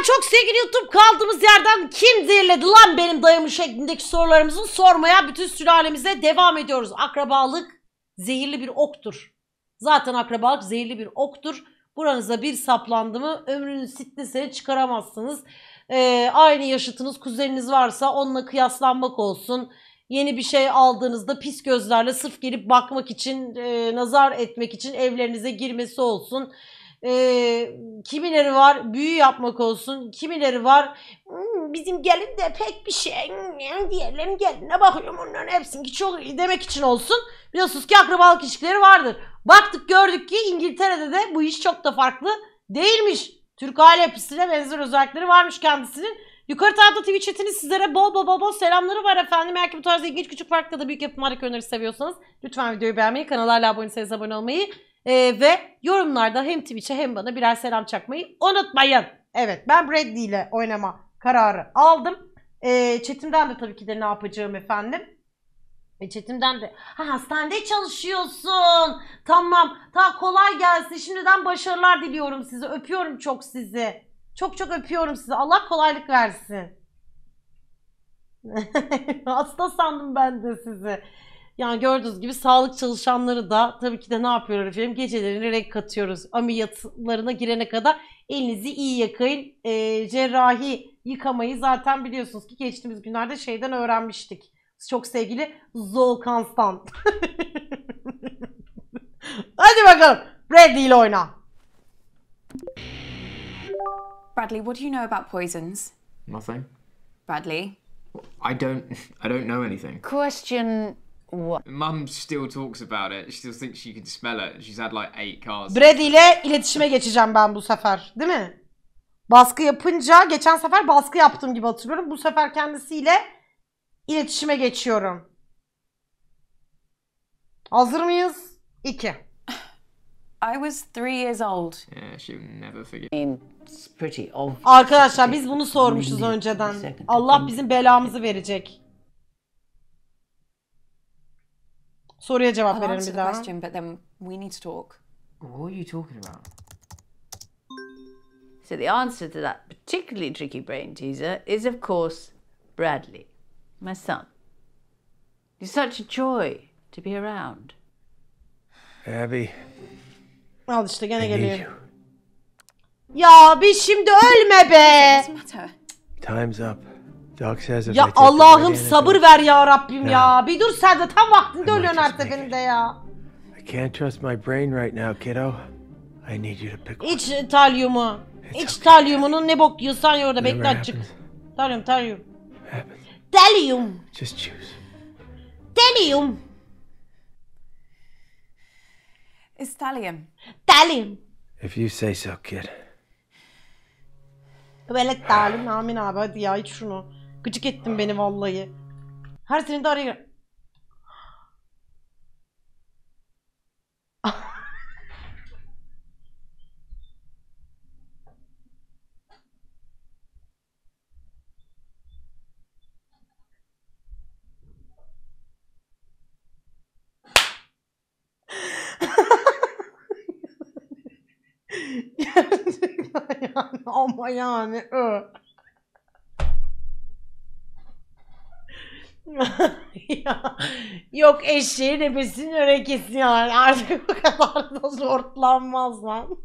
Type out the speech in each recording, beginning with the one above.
çok sevgili YouTube, kaldığımız yerden kim zehirledi lan benim dayımı şeklindeki sorularımızın sormaya bütün sülalemize devam ediyoruz. Akrabalık zehirli bir oktur. Zaten akrabalık zehirli bir oktur. Buranıza bir saplandı mı ömrünün sitnesini çıkaramazsınız. Aynı yaşıtınız, kuzeniniz varsa onunla kıyaslanmak olsun. Yeni bir şey aldığınızda pis gözlerle sırf gelip bakmak için, nazar etmek için evlerinize girmesi olsun. Kimileri var büyü yapmak olsun, kimileri var bizim gelin de pek bir şey, diğerlerin geline bakıyorum onların hepsinin çok demek için olsun. Biliyorsunuz ki akrabalık ilişkileri vardır. Baktık gördük ki İngiltere'de de bu iş çok da farklı değilmiş. Türk aile yapısıyla benzer özellikleri varmış kendisinin. Yukarı tarafta Twitch chatinin sizlere bol selamları var efendim. Eğer ki bu tarz ilginç küçük farklı da büyük yapım harika önerisi seviyorsanız lütfen videoyu beğenmeyi, kanala abone değilseniz abone olmayı ve yorumlarda hem Twitch'e hem bana birer selam çakmayı unutmayın. Evet, ben Bradley ile oynama kararı aldım. Chatimden de tabii ki de ne yapacağım efendim. Chatimden de hastanede çalışıyorsun. Tamam. Kolay gelsin. Şimdiden başarılar diliyorum size. Öpüyorum çok sizi. Çok öpüyorum sizi. Allah kolaylık versin. Hasta sandım ben de sizi. Yani gördüğünüz gibi sağlık çalışanları da tabii ki de ne yapıyorlar efendim? Gecelerini renk katıyoruz. Ameliyatlarına girene kadar elinizi iyi yıkayın. Cerrahi yıkamayı zaten biliyorsunuz ki geçtiğimiz günlerde şeyden öğrenmiştik. Çok sevgili Zol Constant. Hadi bakalım. Bradley ile oyna. Bradley, what do you know about poisons? Nothing. Bradley? I don't know anything. Question what? Mum still talks about it. She still thinks she can smell it. She's had like 8 cars. Bradley ile iletişime geçeceğim ben bu sefer. Değil mi? Baskı yapınca, geçen sefer baskı yaptığım gibi hatırlıyorum. Bu sefer kendisiyle İletişime geçiyorum. Hazır mıyız? 2. I was 3 years old. Yeah, she'll never forget. Arkadaşlar biz bunu sormuşuz önceden. Allah bizim belamızı verecek. Soruya cevap verelim bir daha. Question, but then we need to talk. What are you talking about? So the answer to that particularly tricky brain teaser is of course Bradley. My son. He's such a joy to be around. Abby. Al işte gene geliyor. Ya bir şimdi ölme be. What's the matter? Time's up. Doc says if Ya I take the Allah'ım right sabır antidote, ver ya Rabbim ya. Bir dur sen de tam vaktinde ölüyorsun her seferinde ya. I can't trust my brain right now, kiddo. I need you to pick one. İç talyumu. İç talyumunu ne bok yiyorsan ya orada bekle Whatever açık. happens, Talyum. happens. Talyum. Just choose. Talyum. It's thallium. Talyum. If you say so, kid. Böyle talim amin abi hadi ya iç şunu. Gıcık ettin beni vallahi. Her senin de araya... Gerçekten yani ama yani ya, yok eşeğin ebesinin örekesi yani artık bu kadar da zortlanmaz lan.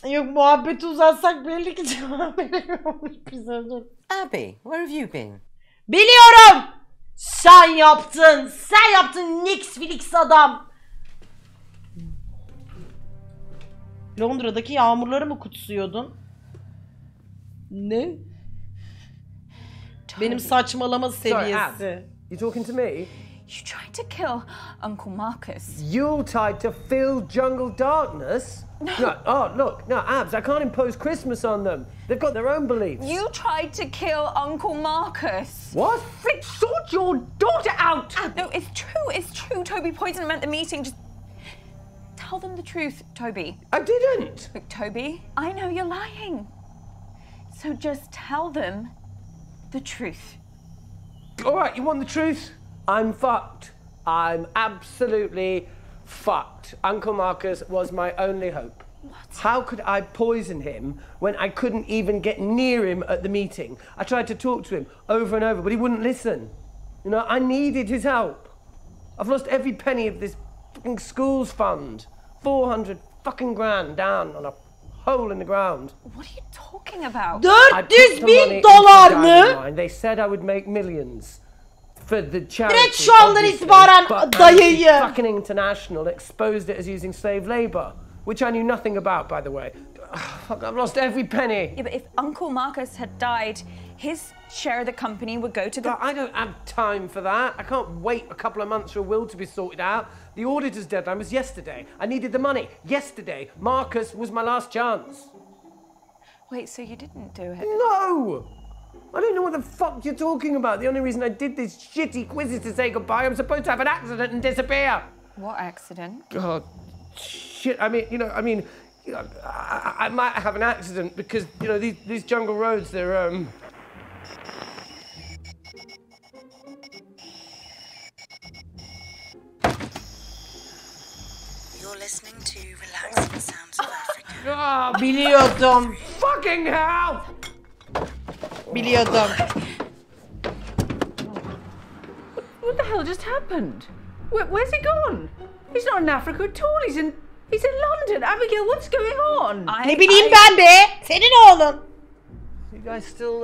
Yok muhabbeti uzatsak belli ki cevap veremiyormuş bize. Abby, where have you been? Biliyorum. Sen yaptın. Sen yaptın Netflix adam. Londra'daki yağmurları mı kutsuyordun? Ne? Benim saçmalama seviyesi. You talking to me? You tried to kill Uncle Marcus. Yuletide to fill jungle darkness? No. Oh, look. No, Abs, I can't impose Christmas on them. They've got their own beliefs. You tried to kill Uncle Marcus. What? Fritz, sort your daughter out! No, it's true. It's true. Toby poisoned him at the meeting. Just tell them the truth, Toby. I didn't. Look, Toby, I know you're lying. So just tell them the truth. All right, you want the truth? I'm fucked. I'm absolutely fucked. Uncle Marcus was my only hope. What? How could I poison him when I couldn't even get near him at the meeting? I tried to talk to him over and over, but he wouldn't listen. You know, I needed his help. I've lost every penny of this fucking school's fund. 400 fucking grand down on a hole in the ground. What are you talking about? 400.000 dolar mı? They said I would make millions for the charity. Direkt şu andan itibaren dayıyı. Fucking International exposed it as using slave labor, which I knew nothing about, by the way. Fuck, I've lost every penny. Yeah, but if Uncle Marcus had died, his share of the company would go to the... But I don't have time for that. I can't wait a couple of months for a will to be sorted out. The auditor's deadline was yesterday. I needed the money yesterday. Marcus was my last chance. Wait, so you didn't do it? No! I don't know what the fuck you're talking about. The only reason I did this shitty quiz is to say goodbye. I'm supposed to have an accident and disappear. What accident? God, shit. I mean, I might have an accident because, you know, these jungle roads, they're, You're listening to Relaxing Sounds of Africa. Oh, Biliyordum. fucking hell! Biliyordum. What the hell just happened? Where's he gone? He's not in Africa at all. He's in London. Abigail, what's going on? Ne bileyim ben be. Senin oğlun. You guys still,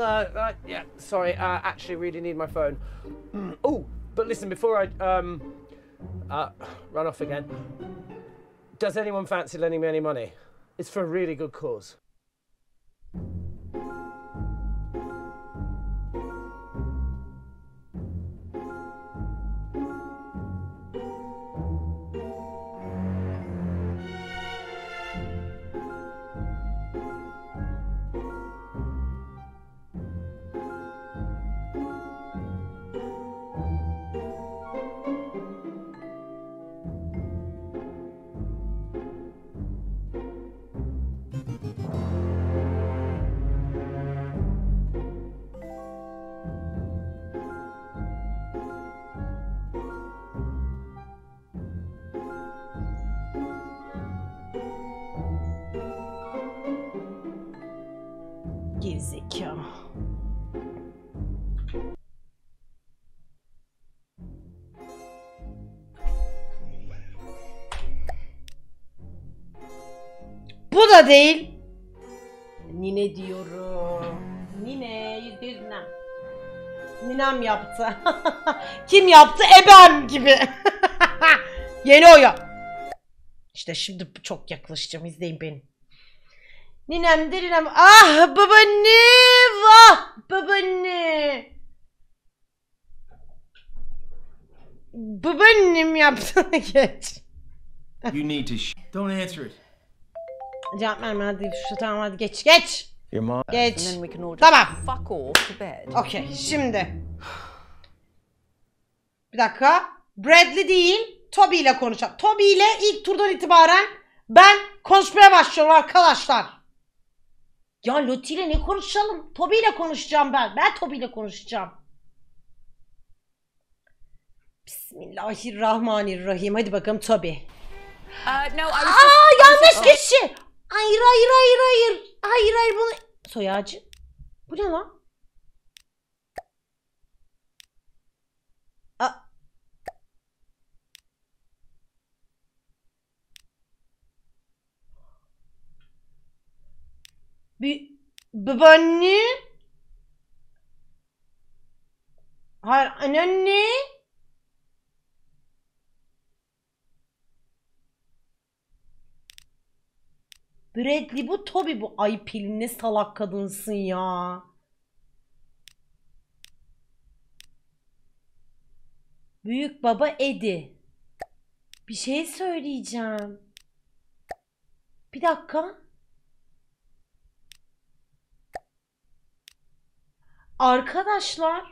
yeah, sorry, actually really need my phone. Oh, but listen, before I, run off again, does anyone fancy lending me any money? It's for a really good cause. Gerizekalı. Bu da değil. Nine diyorum. Nine, %100 ninem. Ninem yaptı. Kim yaptı? Ebem gibi. Yeni oyun. İşte şimdi çok yaklaşacağım. İzleyin beni. Ninem de ninem. Ah babaanne. Vah babaanne. Babaannem yaptı. Geç. You need to don't answer it. Cevap verme hadi şu tamam hadi geç geç. Your mom. Geç. And then we can all just Tamam. fuck off to bed. Okey şimdi. Bir dakika. Bradley değil. Toby ile konuşacağım. Toby ile ilk turdan itibaren ben konuşmaya başlıyorum arkadaşlar. Ya Lottie ile ne konuşalım? Toby ile konuşacağım ben. Ben Toby ile konuşacağım. Bismillahirrahmanirrahim. Hadi bakalım Toby. No, I was Yanlış kişi. Hayır. Hayır bunu. Soy ağacı. Bu ne lan? Babaanne. Hayır anneanne. Bradley bu, Toby bu. Ay Pelin ne salak kadınsın ya. Büyük baba Eddie. Bir şey söyleyeceğim. Bir dakika. Arkadaşlar.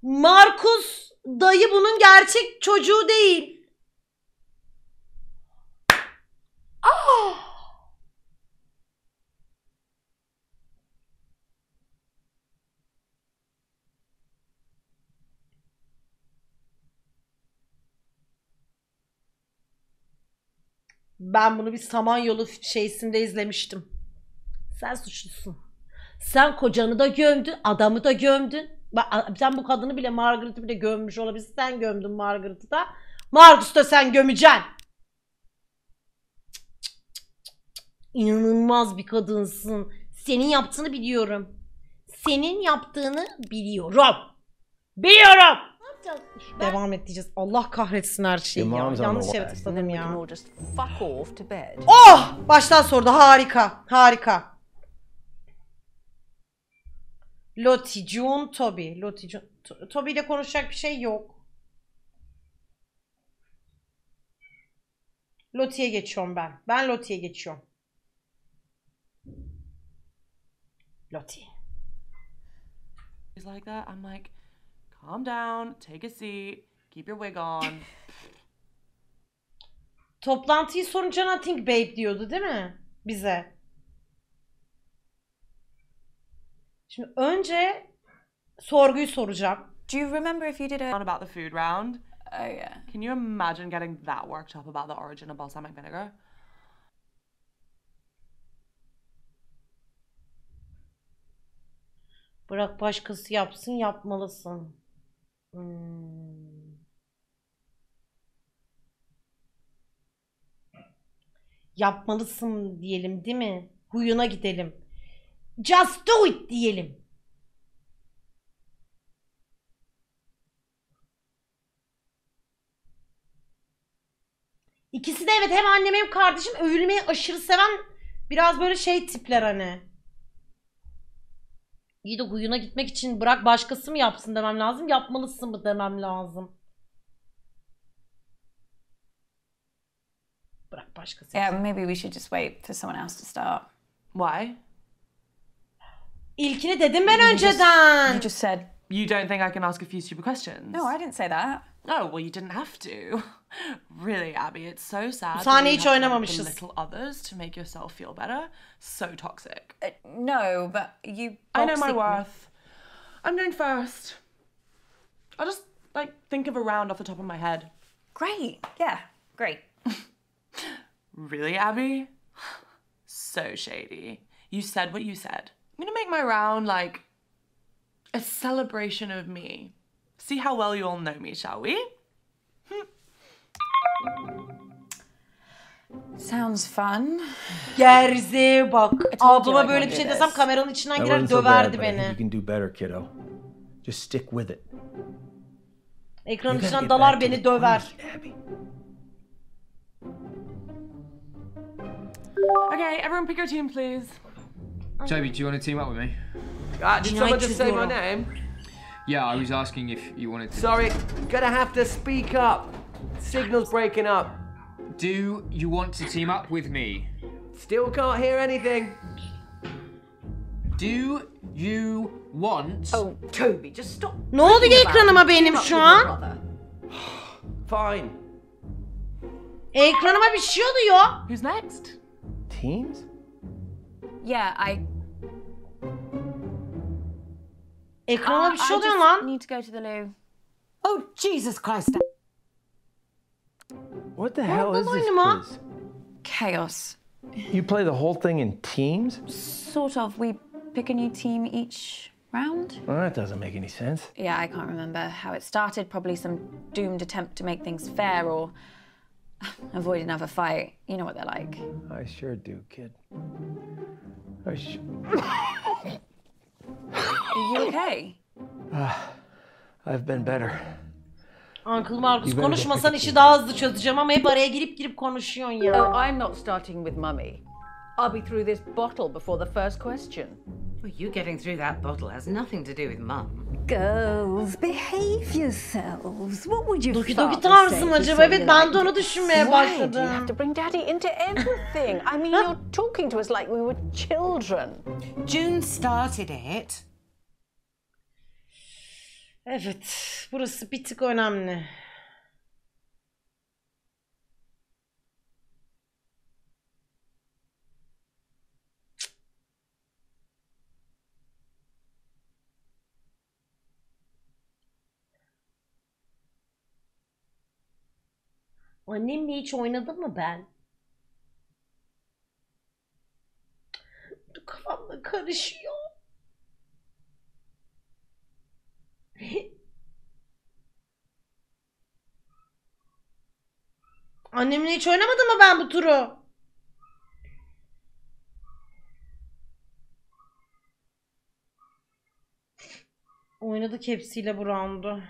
Marcus dayı bunun gerçek çocuğu değil. Ben bunu bir Samanyolu şeysinde izlemiştim. Sen suçlusun. Sen kocanı da gömdün, adamı da gömdün. Sen bu kadını bile, Margaret'ı bile gömmüş olabilirsin. Sen gömdün Margaret'ı da. Marcus'u da sen gömeceksin. İnanılmaz bir kadınsın. Senin yaptığını biliyorum. Senin yaptığını biliyorum. Biliyorum. Devam et diyeceğiz. Allah kahretsin her şeyi ya. Yanlış yere tıkladım ya. Oh! Baştan sordu. Harika. Harika. Lottie, June, Toby. Lottie, June. Toby ile konuşacak bir şey yok. Lottie'ye geçiyorum ben. Ben Lottie'ye geçiyorum. Lottie. He's like that. I'm like, calm down, take a seat, keep your wig on. Toplantıyı sorunca nothing babe diyordu değil mi? Bize. Şimdi önce sorguyu soracağım. Do you remember if you did a... On about the food round. Oh yeah. Can you imagine getting that worked up about the origin of balsamic vinegar? Bırak başkası yapsın, yapmalısın. Yapmalısın diyelim değil mi? Huyuna gidelim. Just do it diyelim. İkisi de evet, hem annem hem kardeşim övülmeyi aşırı seven biraz böyle şey tipler hani. İyi de huyuna gitmek için bırak başkası mı yapsın demem lazım, yapmalısın mı demem lazım. Bırak başkası Yeah, yapsın. maybe we should just wait for someone else to start. Why? İlkini dedim ben önceden. You just said... You don't think I can ask a few stupid questions? No, I didn't say that. Oh, well, you didn't have to. Really, Abby, it's so sad. Bu that sahneyi you hiç have to oynamamışız. belittle others to make yourself feel better. So toxic. No, but you... I know my Toxic mi? worth. I'm going first. I'll just, like, think of a round off the top of my head. Great. Yeah, great. Really, Abby? So shady. You said what you said. I'm gonna make my round, like, a celebration of me. See how well you all know me, shall we? Sounds fun. Gerze bak. told you Ablama I böyle won't bir şey do desem this. kameranın içinden That girer wasn't so bad, döverdi but I think beni. you can do better, kiddo. Just stick with it. Ekranın You gotta içinden get dalar back to beni the döver. point, Abby. Okay, everyone pick your team, please. Toby, do you want to team up with me? Did someone just say my name? Yeah, I was asking if you wanted to. Sorry, gonna have to speak up. Signal's breaking up. Do you want to team up with me? Still can't hear anything. Do you want? Oh, Toby, just stop. Ne oldu ekranıma benim şu an? Fine. Ekranıma bir şey oluyor. Who's next? Teams? Yeah, Ekranıma bir şey I oluyor just lan. need to go to the loo. Oh, Jesus Christ. What the hell is this oyunuma? quiz? Chaos. You play the whole thing in teams? Sort of. We pick a new team each round. Well, that doesn't make any sense. Yeah, I can't remember how it started. Probably some doomed attempt to make things fair or avoid another fight. You know what they're like. I sure do, kid. Are you okay? I've been better. Uncle Marcus You better konuşmasan get işi daha hızlı çözeceğim ama hep araya girip konuşuyorsun ya. Oh, I'm not starting with Mummy. I'll be through this bottle before the first question. Well, you getting through that bottle has nothing to do with Mum. Girls, behave yourselves. What would your Doki father Doki tarzı say mı if he acaba? saw Evet you ben like de onu this? düşünmeye Why do you have başladım. to bring Daddy into everything? I mean, you're talking to us like we were children. June started it. Evet, burası bir tık önemli. Annemle hiç oynadım mı ben? Kafamda karışıyor. Annemle hiç oynamadım mı ben bu turu? Oynadık hepsiyle bu roundu.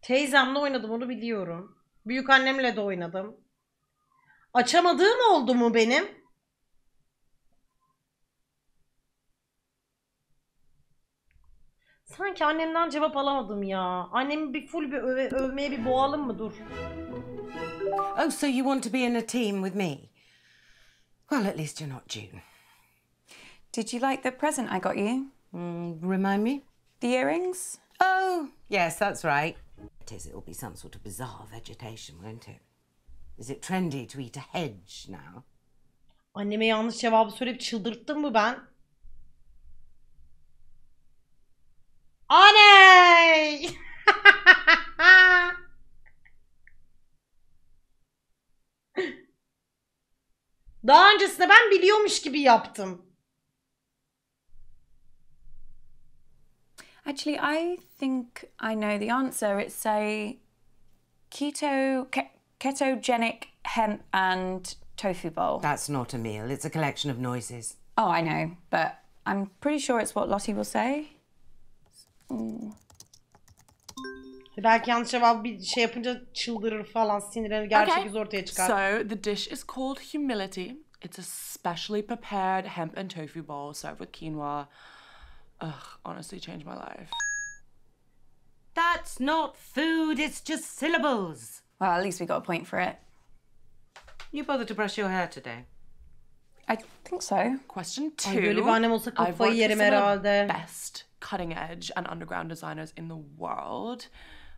Teyzemle oynadım, onu biliyorum. Büyük annemle de oynadım. Açamadığım oldu mu benim? Sanki annemden cevap alamadım ya. Annemi bir full bir övmeye bir boğalım mı? Dur. Oh, so you want to be in a team with me? Well, at least you're not June. Did you like the present I got you? Remind me? The earrings? Oh, yes, that's right. It is, it'll be some sort of bizarre vegetation, won't it? Is it trendy to eat a hedge now? Anneme yanlış cevabı söyleyip çıldırttım mı ben? Aney! Daha öncesinde ben biliyormuş gibi yaptım. Actually, I think I know the answer. It's a ketogenic hemp and tofu bowl. That's not a meal, it's a collection of noises. Oh, I know, but I'm pretty sure it's what Lottie will say. Belki yanlış cevabı bir şey yapınca çıldırır falan, sinirlenir, gerçek yüzü ortaya çıkar. So the dish is called humility. It's a specially prepared hemp and tofu bowl served with quinoa. Ugh, honestly changed my life. That's not food, it's just syllables. Well, at least we got a point for it. You bothered to brush your hair today? I think so. Question 2. Ay, böyle bir annem olsa I've kafayı worked with yerim some of the herhalde. best cutting edge and underground designers in the world.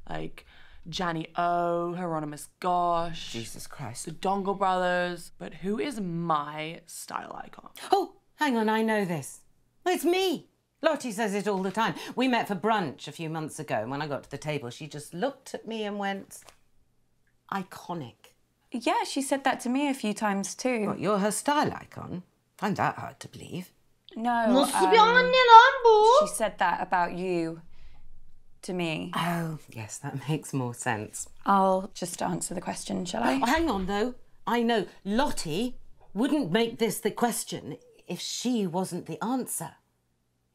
Like Gianni O, Hieronymus Gosh, Jesus Christ. the Dongle Brothers. But who is my style icon? Oh, hang on, I know this. It's me. Lottie says it all the time. We met for brunch a few months ago, and when I got to the table, she just looked at me and went, iconic. Yeah, she said that to me a few times too. What, you're her style icon? Find that hard to believe. No. Nasıl bir anne lan bu? She said that about you to me. Oh, yes, that makes more sense. I'll just answer the question, shall I? Oh, hang on, though. I know Lottie wouldn't make this the question if she wasn't the answer.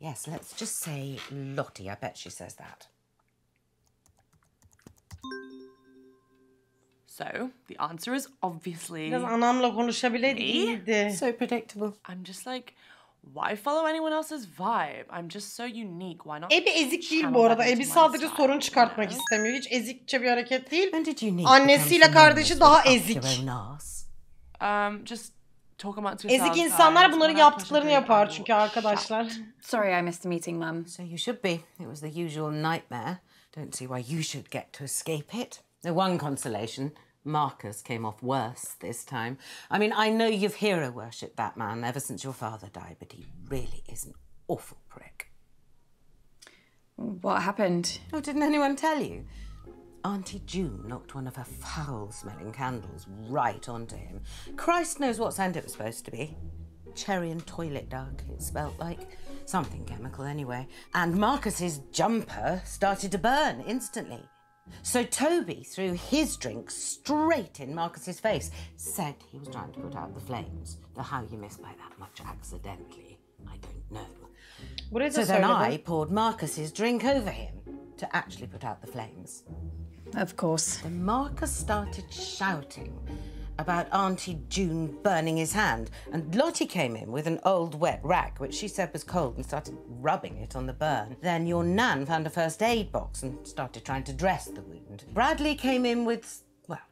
Yes, let's just say Lottie. I bet she says that. So the answer is obviously Biraz anamla konuşabileydi, iyiydi. So predictable. I'm just like, why follow anyone else's vibe? I'm just so unique. Why not? Ebi ezik değil channel bu arada. that into Ebi my sadece style, sorun çıkartmak you know? istemiyor. Hiç ezikçe bir hareket değil. When did you need Annesiyle kardeşi daha ezik. Just talk amongst yourselves. Ezik insanlar guys. bunların When I push a yaptıklarını drink, yapar I will çünkü arkadaşlar. Sorry I missed the meeting, Mum. So you should be. It was the usual nightmare. Don't see why you should get to escape it. The one consolation, Marcus came off worse this time. I mean, I know you've hero worshipped that man ever since your father died, but he really is an awful prick. What happened? Oh, didn't anyone tell you? Auntie June knocked one of her foul-smelling candles right onto him. Christ knows what scent it was supposed to be. Cherry and toilet duck, it smelt like. Something chemical anyway. And Marcus's jumper started to burn instantly. So Toby threw his drink straight in Marcus's face. Said he was trying to put out the flames. Though how you missed by that much accidentally, I don't know. So then I poured Marcus's drink over him to actually put out the flames. Of course. Then Marcus started shouting about Auntie June burning his hand, and Lottie came in with an old wet rag, which she said was cold, and started rubbing it on the burn. Then your nan found a first aid box and started trying to dress the wound. Bradley came in with, well,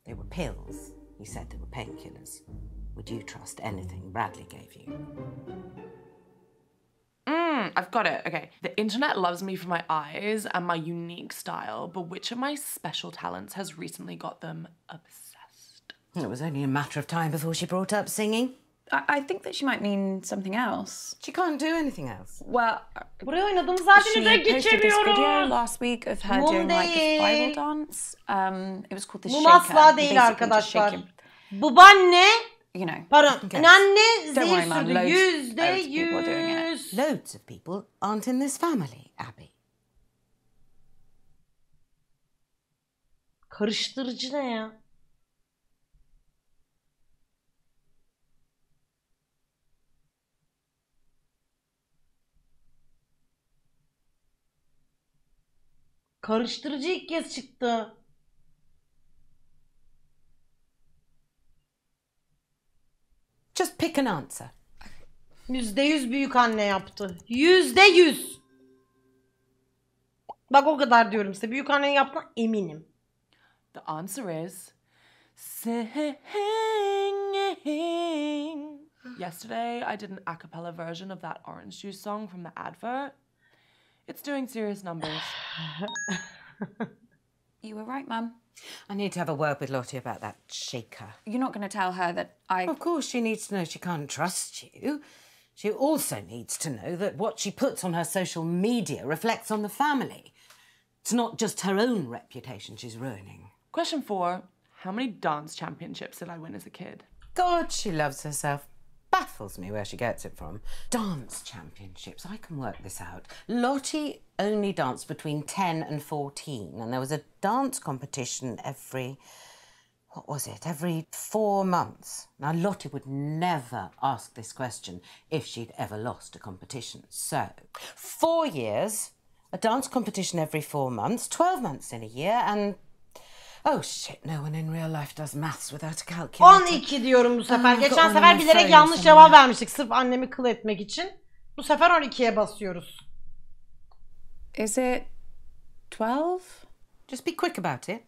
they were pills. He said they were painkillers. Would you trust anything Bradley gave you? I've got it. Okay. The internet loves me for my eyes and my unique style, but which of my special talents has recently got them obsessed? It was only a matter of time before she brought up singing. I think that she might mean something else. She can't do anything else. Well, Buraya oynadığım zaten she neden posted this video geçemiyorum? last week of her Mum doing like the değil. spiral dance. It was called the Mum shaker. asla değil Basically just arkadaşlar. shaking. Babaanne, You know. pardon, anneanne Don't worry, zehir Mum. sürdü. Loads of people are doing it. %100. Loads of people aren't in this family, Abby. Karıştırıcı ne ya? Karıştırıcı ilk kez çıktı. Just pick an answer. %100 büyük anne yaptı. %100. Bak o kadar diyorum size. Büyük annenin yaptığına eminim. The answer is singing. Yesterday, I did an a cappella version of that orange juice song from the advert. It's doing serious numbers. You were right, Mum. I need to have a word with Lottie about that shaker. You're not going to tell her that I... Of course, she needs to know she can't trust you. She also needs to know that what she puts on her social media reflects on the family. It's not just her own reputation she's ruining. Question 4. How many dance championships did I win as a kid? God, she loves herself. Baffles me where she gets it from. Dance championships, I can work this out. Lottie only danced between 10 and 14, and there was a dance competition every 4 months. Now, Lottie would never ask this question if she'd ever lost a competition. So, 4 years, a dance competition every 4 months, 12 months in a year, and... Oh shit, no one in real life does maths without a calculator. 12 diyorum bu sefer. I've got Geçen one sefer on my bilerek phone yanlış somewhere. cevap vermiştik. Sırf annemi kıl etmek için. Bu sefer 12'ye basıyoruz. Is it 12? Just be quick about it.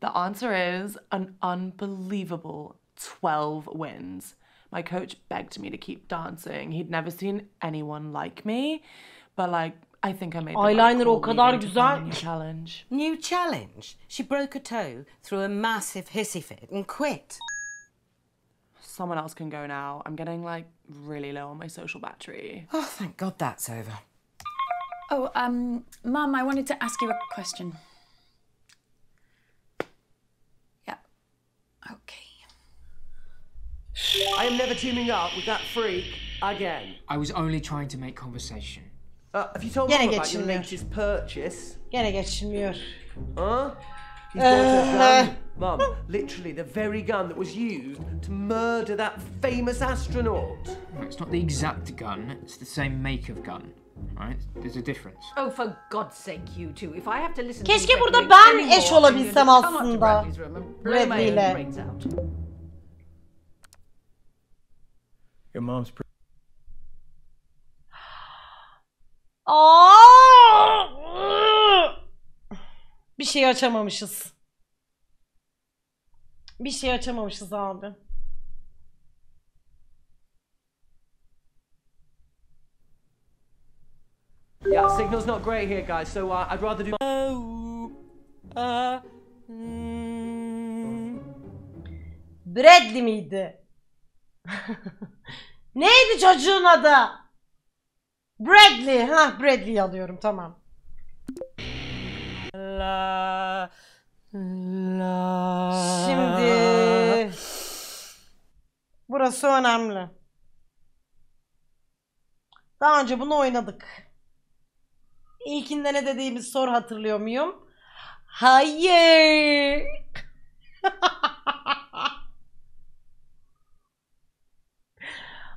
The answer is an unbelievable 12 wins. My coach begged me to keep dancing. He'd never seen anyone like me, but like I think I made the right Eyeliner call o kadar leaving to find a güzel. new challenge. New challenge. She broke a toe through a massive hissy fit and quit. Someone else can go now. I'm getting like really low on my social battery. Oh, thank God that's over. Oh, Mum, I wanted to ask you a question. Yeah. Okay. I am never teaming up with that freak again. I was only trying to make conversation. Have you told Gene Mum about your geçilmiyor. latest purchase? Gene geçilmiyor. Huh? He's bought a gun. Mum, literally the very gun that was used to murder that famous astronaut. No, it's not the exact gun, it's the same make of gun. Right? There's a difference. Oh, for God's sake, you two. If I have to listen Keşke to you burada bickering ben anymore, eş I'm going to olabilsem come up to aslında. Bradley's room and blow my Bradley ile. own brains out. Your mom's Bir şey açamamışız. Bir şey açamamışız abi. Yeah, signal's not great here, guys, so I'd rather do... Bradley miydi? Neydi çocuğun adı? Bradley. Ha, Bradley'i alıyorum, tamam. Şimdi burası önemli. Daha önce bunu oynadık. İlkinde ne dediğimiz soru hatırlıyor muyum? Hayır.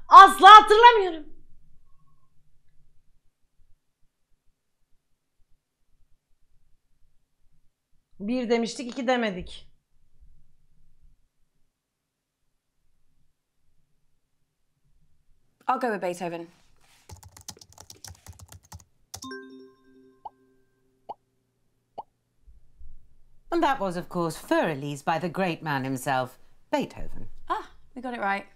Asla hatırlamıyorum. Bir demiştik, 2 demedik. I'll go with Beethoven. And that was, of course, Fur-Elise by the great man himself, Beethoven. Ah, we got it right.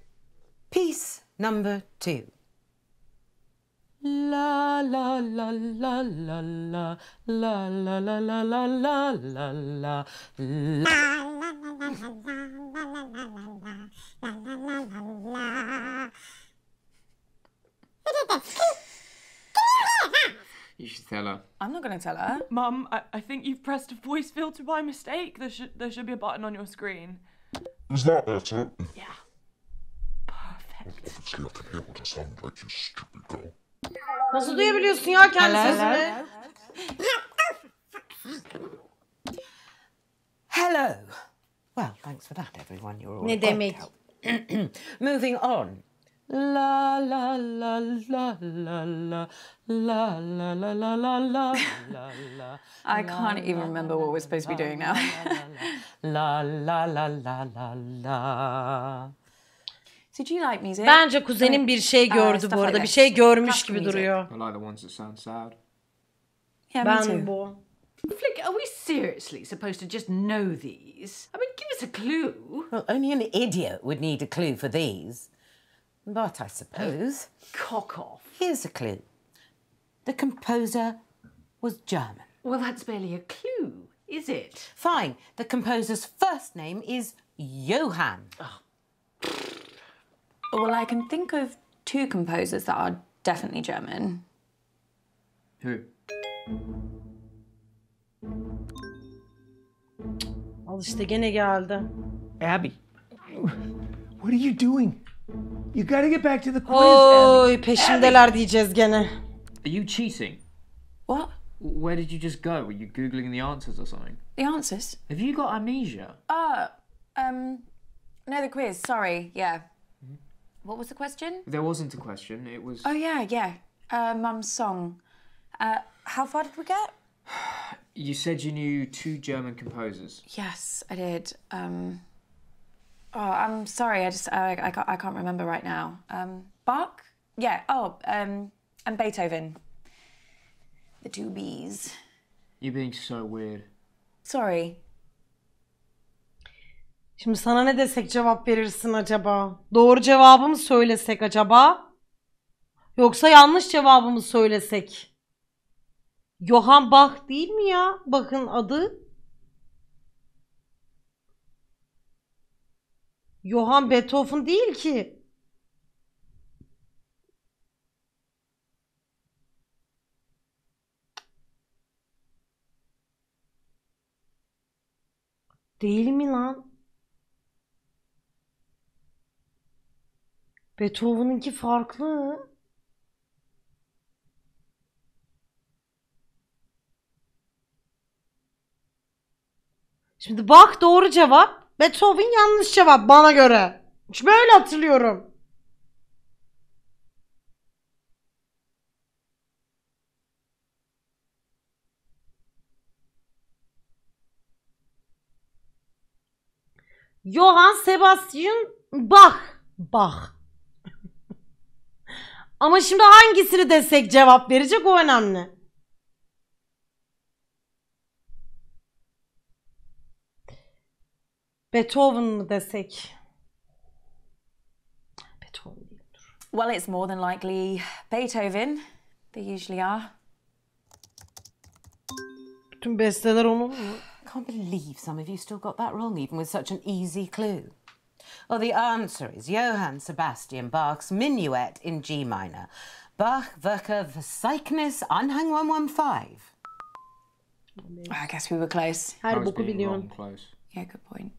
Piece number 2. La la la la la la la la la la la la la la. You should should tell her. I'm not going to tell her. Mum, I think you've pressed a voice filter by mistake. There should be a button on your screen. Is that better? Yeah. Perfect. Obviously, I can hear what I sound like, you stupid girl. Nasıl duyabiliyorsun ya kendi sesini? Hello. Well, thanks for that, everyone. You're all Ne demek? Moving on. La la la la la la la la la la la la la. I can't even remember what we're supposed to be doing now. La la la la la la. Did you like music? Bence kuzenim bir şey gördü bu arada. Bir şey görmüş gibi duruyor. I like the ones that sound sad. Yeah, me too. Ben bu. Flick, are we seriously supposed to just know these? I mean, give us a clue. Well, only an idiot would need a clue for these. But I suppose. Cock off. Here's a clue. The composer was German. Well, that's barely a clue, is it? Fine. The composer's first name is Johann. Well, I can think of two composers that are definitely German. Who? Al işte gene geldi. Abby, what are you doing? You gotta get back to the quiz, Abby. Oy peşimdeler diyeceğiz gene. Are you cheating? What? Where did you just go? Were you Googling the answers or something? The answers? Have you got amnesia? No, the quiz. Sorry. Yeah. What was the question? There wasn't a question. It was... Oh, yeah. Mum's song. How far did we get? You said you knew two German composers. Yes, I did. I'm sorry. I can't remember right now. Bach? Yeah. And Beethoven. The two B's. You're being so weird. Sorry. Şimdi sana ne desek cevap verirsin acaba? Doğru cevabı mı söylesek acaba? Yoksa yanlış cevabı mı söylesek? Johann Bach değil mi ya? Bakın adı. Johann Beethoven değil ki. Değil mi lan? Beethoven'ınki farklı. Şimdi bak doğru cevap. Beethoven yanlış cevap bana göre. Çünkü böyle hatırlıyorum. Johann Sebastian Bach. Ama şimdi hangisini desek cevap verecek o önemli. Beethoven mı desek? Beethoven değildir. Well, it's more than likely Beethoven. They usually are. Bütün besteler onun mu? I can't believe some of you still got that wrong, even with such an easy clue. Well, the answer is Johann Sebastian Bach's Minuet in G minor. Bach, Werke, Verzeichnis, Anhang 115. I guess we were close. Her boku biliyorum. Close. Yeah, good point.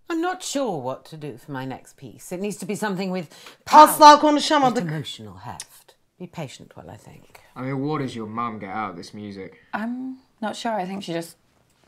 I'm not sure what to do for my next piece. It needs to be something with power, Asla konuşamadık. with emotional heft. Be patient while I think. I mean, what does your mum get out of this music? I'm not sure. I think she just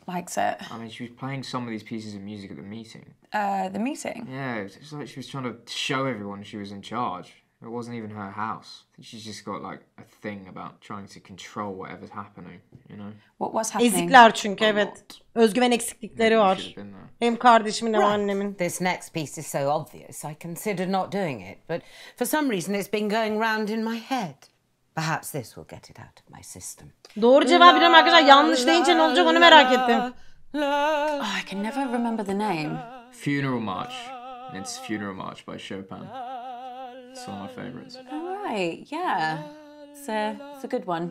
likes it. I mean, she was playing some of these pieces of music at the meeting. The meeting? Yeah, it's like she was trying to show everyone she was in charge. It wasn't even her house. I think she's just got like a thing about trying to control whatever's happening, you know? What was happening? Ezikler çünkü evet. Özgüven eksiklikleri var. Hem kardeşimin hem annemin. This next piece is so obvious, I considered not doing it, but for some reason it's been going round in my head. Perhaps this will get it out of my system. Doğru cevap biliyorum arkadaşlar. Yanlış deyince ne olacak onu merak ettim. Oh, I can never remember the name. Funeral March. It's Funeral March by Chopin. It's one of my favourites. All right, yeah. It's a good one.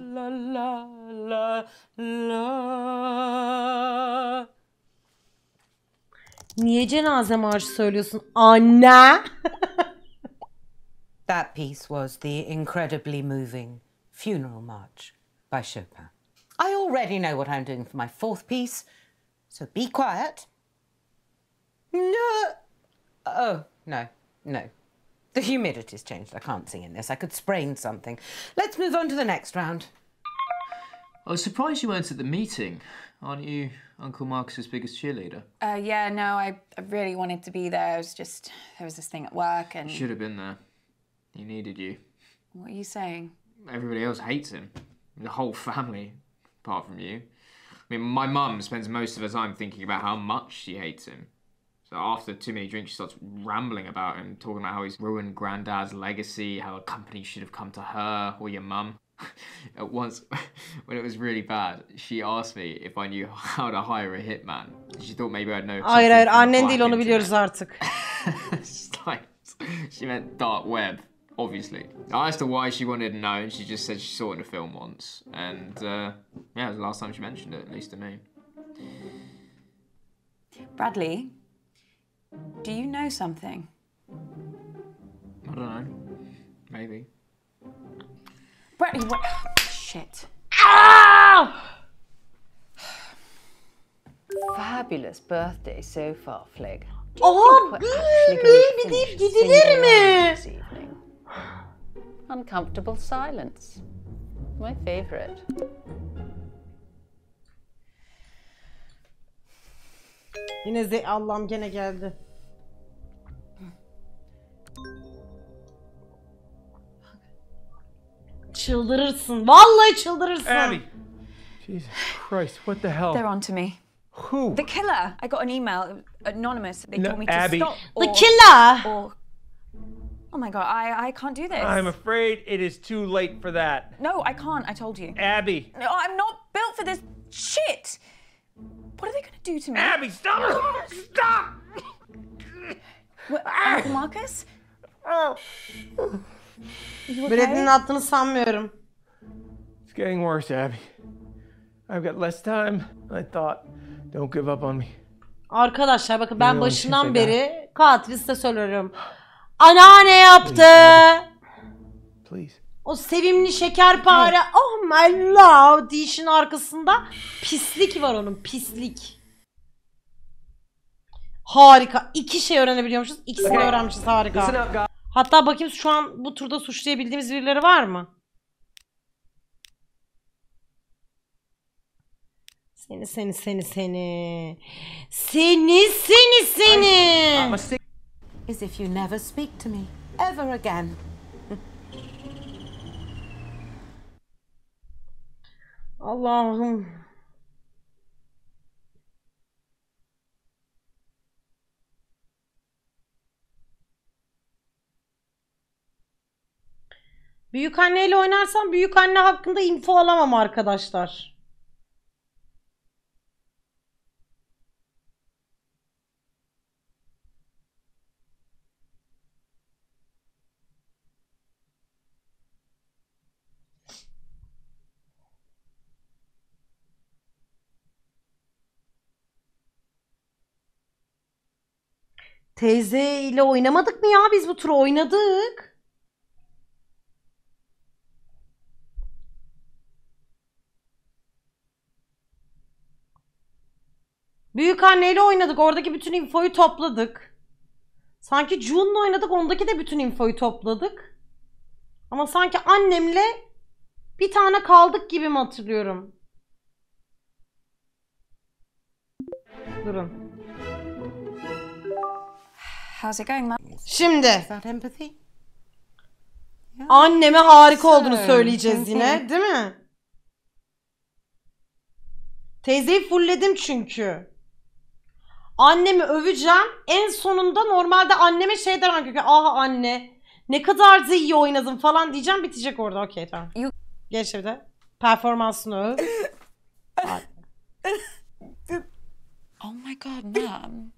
Niye cenaze marşı söylüyorsun? Anne! That piece was the incredibly moving Funeral March by Chopin. I already know what I'm doing for my fourth piece, so be quiet. No. Oh, no. The humidity's changed. I can't sing in this. I could sprain something. Let's move on to the next round. I was surprised you weren't at the meeting. Aren't you Uncle Marcus's biggest cheerleader? Yeah, no, I really wanted to be there. It was just, there was this thing at work and... You should have been there. He needed you. What are you saying? Everybody else hates him. The whole family, apart from you. I mean, my mum spends most of her time thinking about how much she hates him. So after too many drinks, she starts rambling about him, talking about how he's ruined Granddad's legacy, how a company should have come to her or your mum. At once, when it was really bad, she asked me if I knew how to hire a hitman. She thought maybe I'd know. Hayır, annen değil, onu biliyoruz artık. She meant dark web, obviously. I asked her why she wanted to know, and she just said she saw it in a film once. And yeah, it was the last time she mentioned it, at least to me. Bradley, do you know something? I don't know. Maybe. Bradley, what? Shit. Ah! Fabulous birthday so far, Flig. Oh, bir deyip gidilir mi? Uncomfortable silence. My favourite. Yine Allah'ım gene geldi. Çıldırırsın. Vallahi çıldırırsın. Abby. Jesus Christ, what the hell? They're on to me. Who? The killer. I got an email, anonymous. They told me to Abby. stop. The killer. Oh my god, I can't do this. I'm afraid it is too late for that. No, I can't. I told you. Abby. No, I'm not built for this shit. What are they gonna do to me? Abby, stop! Stop! What, Uncle Marcus? You okay? Bradley'nin attığını sanmıyorum. It's getting worse, Abby. I've got less time than I thought. Don't give up on me. Arkadaşlar bakın ben başından beri katil size söylüyorum. Anneanne yaptı. Please. O sevimli şekerpare. Oh my love dişin arkasında pislik var onun, pislik. Harika. 2 şey öğrenebiliyormuşuz. İkisini öğrenmişiz, harika. Hatta bakayım şu an bu turda suçlayabildiğimiz birileri var mı? Seni. As if you never speak to me ever again. Allah'ım. Büyükanneyle oynarsam büyükanne hakkında info alamam arkadaşlar. Teyze ile oynamadık mı ya? Biz bu turu oynadık. Büyükanneyle oynadık. Oradaki bütün infoyu topladık. Sanki June'la oynadık. Ondaki de bütün infoyu topladık. Ama sanki annemle bir tane kaldık gibi mi hatırlıyorum? Durun. How's it going, Şimdi anneme harika olduğunu söyleyeceğiz yine, değil mi? Teyzeyi fullledim çünkü. Annemi öveceğim. En sonunda normalde anneme şey der kanka. Ah anne ne kadar da iyi oynadın falan diyeceğim. Bitecek orada. Okey tamam. Gel şimdi. Performansını öv. Oh my god, Mum.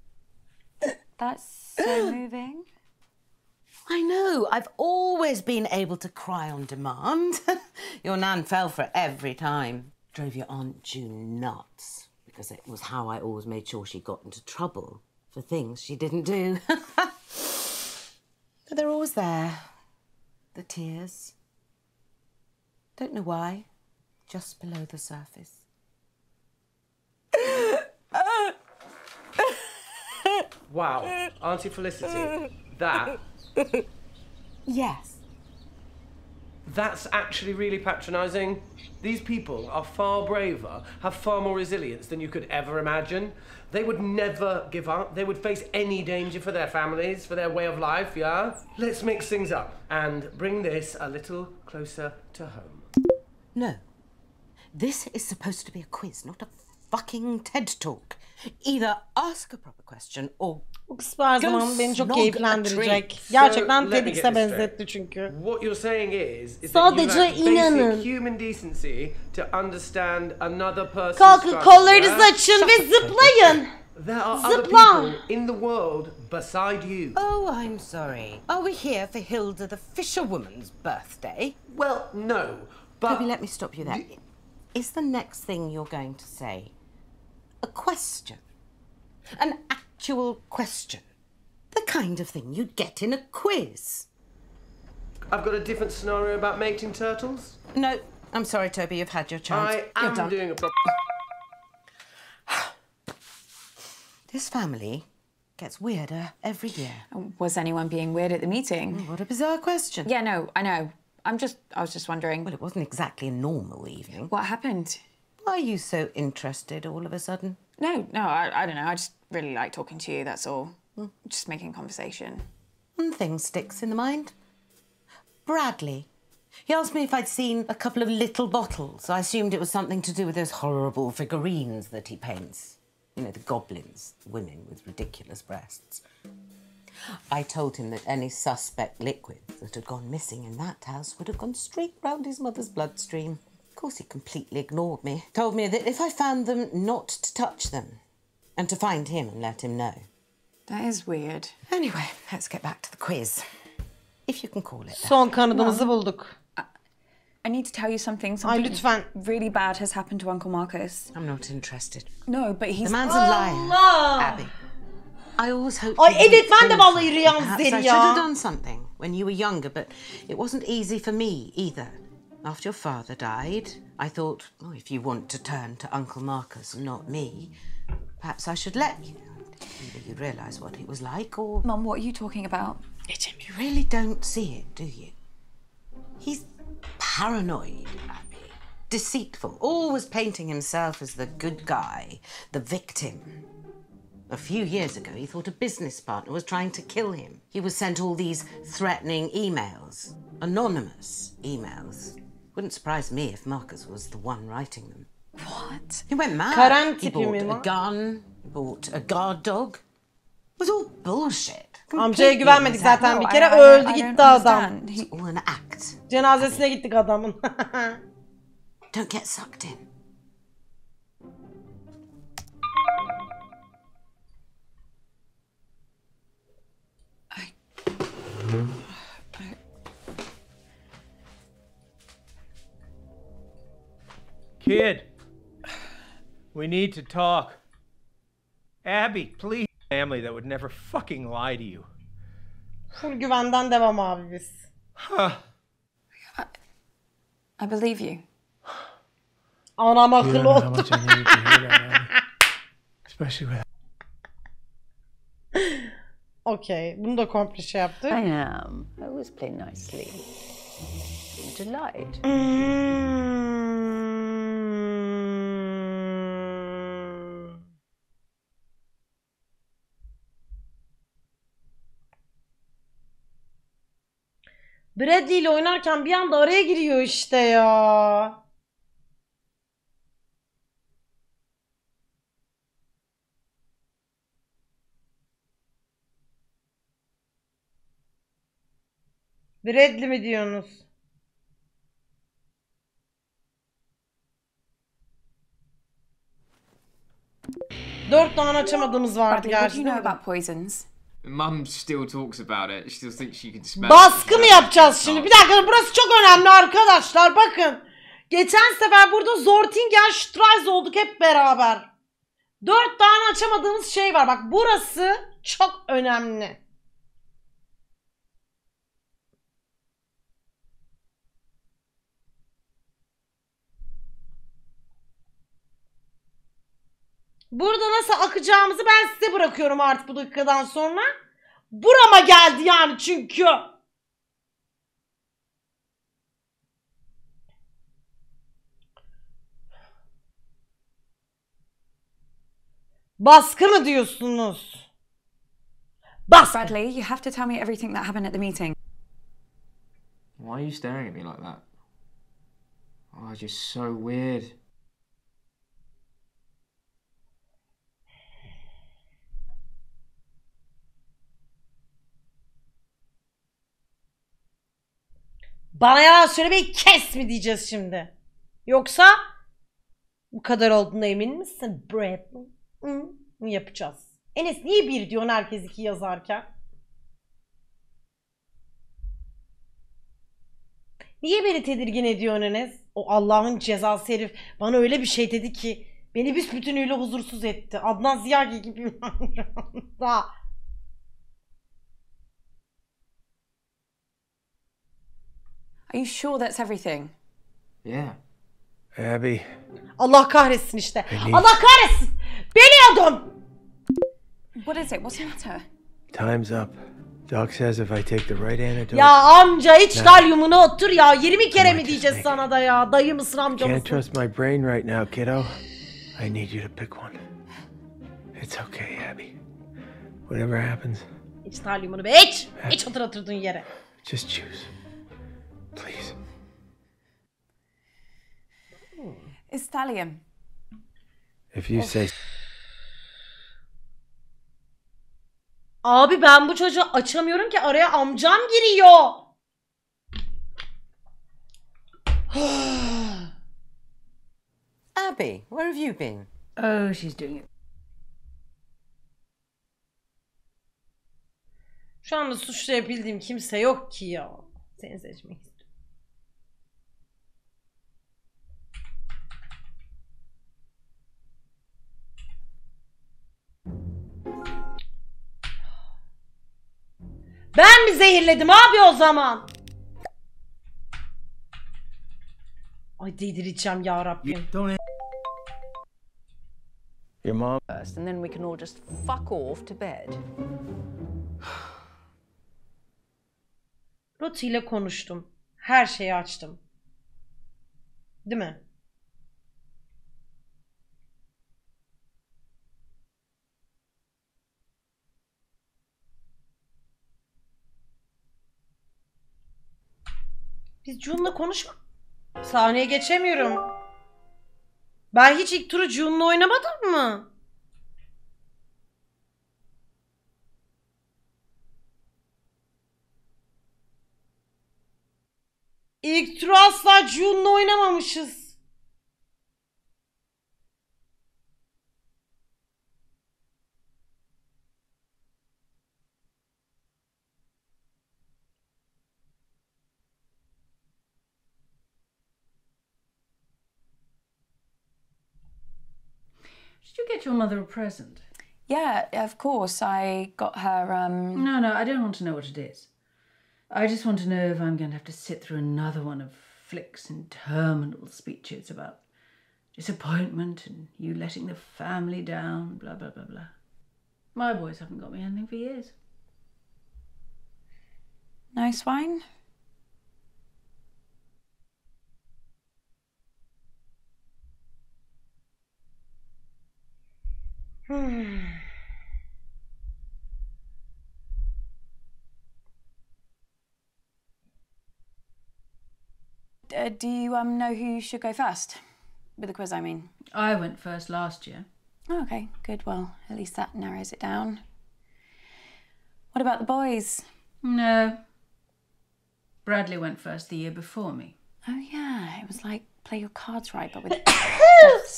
That's so moving. I know. I've always been able to cry on demand. Your nan fell for it every time. Drove your Aunt June nuts. Because it was how I always made sure she got into trouble for things she didn't do. But they're always there. The tears. Don't know why. just below the surface. Wow, Auntie Felicity, that... Yes. That's actually really patronising. These people are far braver, have far more resilience than you could ever imagine. They would never give up. They would face any danger for their families, for their way of life, yeah? Let's mix things up and bring this a little closer to home. No. This is supposed to be a quiz, not a fucking TED Talk. Either ask a proper question or... Bu kısmı her zaman beni çok keyiflendirecek. Gerçekten TEDx'e benzetti çünkü. What you're saying is sadece that you lack inanın. basic human decency to understand another person's Kalkın, struggle, kollarınızı yeah? açın ve zıplayın. There are other Zıpla. people in the world beside you. Oh, I'm sorry. Are we here for Hilda the fisherwoman's birthday? Well, no, but... Toby, let me stop you there. Is the next thing you're going to say a question? An actual question? The kind of thing you'd get in a quiz? I've got a different scenario about mating turtles. No, I'm sorry, Toby, you've had your chance. I You're am done. doing a proper... This family gets weirder every year. Was anyone being weird at the meeting? What a bizarre question. Yeah, no, I know. I was just wondering. Well, it wasn't exactly a normal evening. What happened? Why are you so interested all of a sudden? No, I don't know. I just really like talking to you, that's all. Just making conversation. One thing sticks in the mind. Bradley. He asked me if I'd seen a couple of little bottles. I assumed it was something to do with those horrible figurines that he paints. You know, the goblins, women with ridiculous breasts. I told him that any suspect liquids that had gone missing in that house would have gone straight round his mother's bloodstream. Of course, he completely ignored me. Told me that if I found them, not to touch them. And to find him and let him know. That is weird. Anyway, let's get back to the quiz. If you can call it that. Son kanadımızı bulduk. I need to tell you something. Ay lütfen. Really bad has happened to Uncle Marcus. I'm not interested. No, but he's... The man's a liar, Allah! Abby. I always hoped... Ay you'd evet ben de fall vallahi for it. rüyam Perhaps Zeri I should ya. have done something when you were younger, but it wasn't easy for me either. After your father died, I thought, oh, if you want to turn to Uncle Marcus and not me, perhaps I should let you. Either you realise what it was like, or... Mum, what are you talking about? You really don't see it, do you? He's paranoid, Abby. Deceitful, always painting himself as the good guy, the victim. A few years ago, he thought a business partner was trying to kill him. He was sent all these threatening emails, anonymous emails. Wouldn't surprise me if Marcus was the one writing them. What? He went mad. Karan He tipi mi bought a lan? gun, bought a guard dog. It was all bullshit. Amcaya güvenmedik zaten bir kere. I Öldü don't gitti adam. understand. It's all an act. Cenazesine gittik adamın. Don't get sucked in. Kid, we need to talk. Abby, please. Family that would never fucking lie to you. Full güvenden devam abi biz. Huh. I believe you. Anam You don't akıllı know how oldu. much I needed to hear that, Abby. Especially with... Okey. Bunu da komple şey yaptık. I am. I always play nicely. A delight. Bradley ile oynarken bir anda araya giriyor işte ya. Bradley mi diyorsunuz? Dört tane açamadığımız vardı Bradley, what do gerçi you değil know mi? about poisons? Mum still talks about it. She still thinks she can smell Baskı it. mı yapacağız şimdi? Bir dakika, burası çok önemli arkadaşlar, bakın. Geçen sefer burada Zortingen Streis olduk hep beraber. 4 tane açamadığımız şey var. Bak burası çok önemli. Burada nasıl akacağımızı ben size bırakıyorum artık bu dakikadan sonra. Burama geldi yani çünkü. Baskı mı diyorsunuz? Baskı. Bradley, you have to tell me everything that happened at the meeting. Why are you staring at me like that? Oh, just so weird. Bana yalan söylemeyi kes mi diyeceğiz şimdi? Yoksa bu kadar olduğuna emin misin Bradley? Hı? Yapacağız. Enes niye bir diyorsun herkes iki yazarken? Niye beni tedirgin ediyorsun Enes? O Allah'ın cezası herif bana öyle bir şey dedi ki beni büsbütünüyle huzursuz etti. Adnan Ziyagi gibi da. Are you sure that's everything? Yeah. Abby. Allah kahretsin işte. Allah kahretsin. Biliyordum. What is it? What's the matter? Time's up. Doc says if I take the right antidote... Ya amca hiç talyumuna otur ya. 20 kere mi diyeceğiz sana da ya? Dayı mısın amca mısın? Can't trust my brain right now, kiddo. I need you to pick one. It's okay, Abby. Whatever happens... İç talyumunu be iç. İç oturduğun yere. Just choose. Please. It's thallium. If you say... Abi ben bu çocuğu açamıyorum ki araya amcam giriyor. Abby, where have you been? Oh, she's doing it. Şu anda suçlayabildiğim kimse yok ki ya. Seni seçmek istiyorum. Ben mi zehirledim abi o zaman? Ay delireceğim ya Rabbim. Your mom... First, and then we can all just fuck off to bed. Ruth ile konuştum. Her şeyi açtım. Değil mi? Biz June'la konuşma. Sahneye geçemiyorum. Ben hiç ilk turu June'la oynamadım mı? İlk turu asla June'la oynamamışız. Did you get your mother a present? Yeah, of course. I got her, No, I don't want to know what it is. I just want to know if I'm going to have to sit through another one of Flick's interminable speeches about disappointment and you letting the family down, blah, blah, blah, blah. My boys haven't got me anything for years. nice wine. Do you know who should go first? With the quiz, I mean. I went first last year. Oh, okay, good. Well, at least that narrows it down. What about the boys? No. Bradley went first the year before me. Oh, yeah. It was like play your cards right, but with...